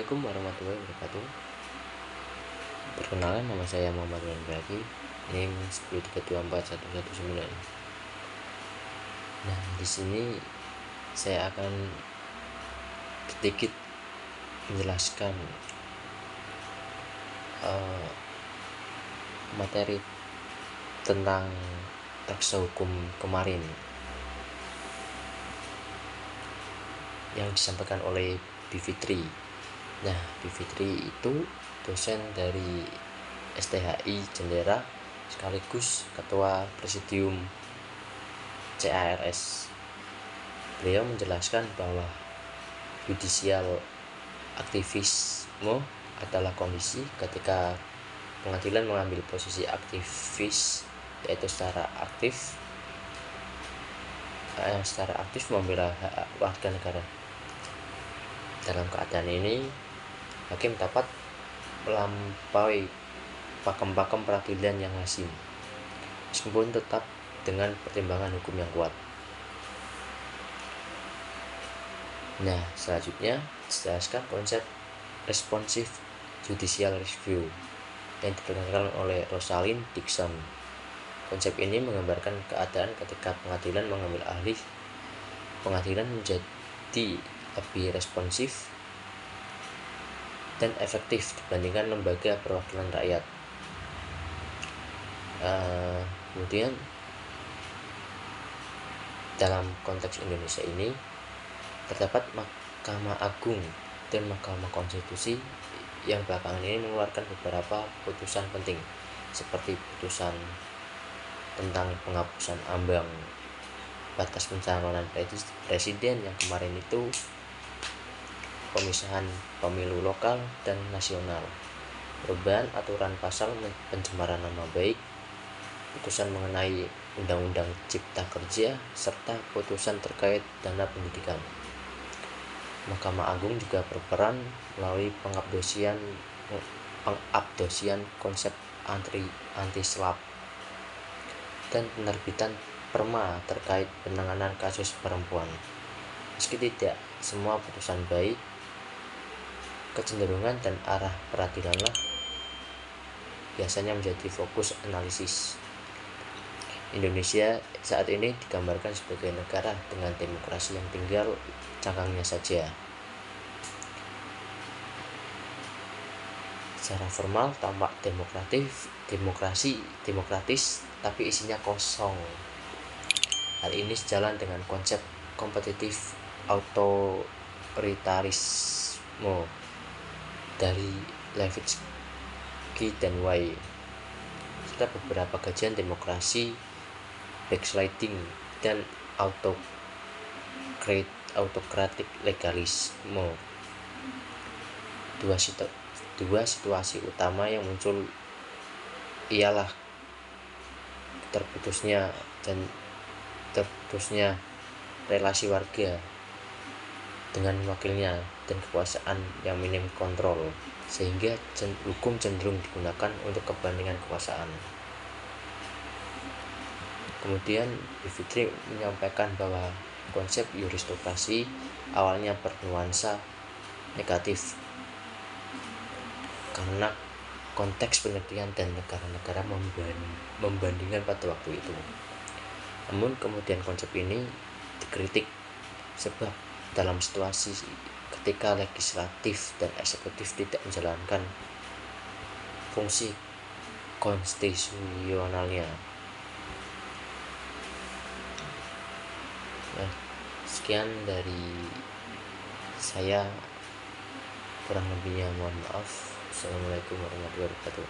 Assalamualaikum warahmatullahi wabarakatuh. Perkenalkan, nama saya Muhammad Braki, NIM 103241119. Nah, di sini saya akan sedikit menjelaskan materi tentang teks hukum kemarin yang disampaikan oleh B. Fitri. Nah, B. Fitri itu dosen dari STHI Jendera sekaligus ketua presidium CARS. Beliau menjelaskan bahwa judicial aktivisme adalah kondisi ketika pengadilan mengambil posisi aktivis, yaitu secara aktif membela hak warga negara. Dalam keadaan ini, hakim dapat melampaui pakem-pakem peradilan yang lazim, meskipun tetap dengan pertimbangan hukum yang kuat. Nah, selanjutnya dijelaskan konsep responsive judicial review yang diperkenalkan oleh Rosalind Dixon. Konsep ini menggambarkan keadaan ketika pengadilan mengambil alih pengadilan menjadi lebih responsif dan efektif dibandingkan lembaga perwakilan rakyat. Kemudian dalam konteks Indonesia ini terdapat Mahkamah Agung dan Mahkamah Konstitusi yang belakangan ini mengeluarkan beberapa putusan penting, seperti putusan tentang penghapusan ambang batas pencalonan presiden yang kemarin itu, pemisahan pemilu lokal dan nasional, perubahan aturan pasal pencemaran nama baik, putusan mengenai Undang-Undang Cipta Kerja, serta putusan terkait dana pendidikan. Mahkamah Agung juga berperan melalui pengabdosian konsep anti-SLAPP dan penerbitan perma terkait penanganan kasus perempuan. Meski tidak semua putusan baik, kecenderungan dan arah peradilanlah biasanya menjadi fokus analisis. Indonesia saat ini digambarkan sebagai negara dengan demokrasi yang tinggal cangkangnya saja. Secara formal tampak demokratis, tapi isinya kosong. Hal ini sejalan dengan konsep kompetitif autoritarisme dari Levitsky dan White, serta beberapa kajian demokrasi backsliding dan autokratik legalisme. Dua situasi utama yang muncul ialah terputusnya relasi warga dengan wakilnya dan kekuasaan yang minim kontrol, sehingga hukum cenderung digunakan untuk kepentingan kekuasaan. Kemudian Fitri menyampaikan bahwa konsep yuristokrasi awalnya bernuansa negatif karena konteks pengertian dan negara-negara membandingkan pada waktu itu. Namun kemudian konsep ini dikritik sebab dalam situasi ketika legislatif dan eksekutif tidak menjalankan fungsi konstitusionalnya. Nah, sekian dari saya, kurang lebihnya mohon maaf. Assalamualaikum warahmatullahi wabarakatuh.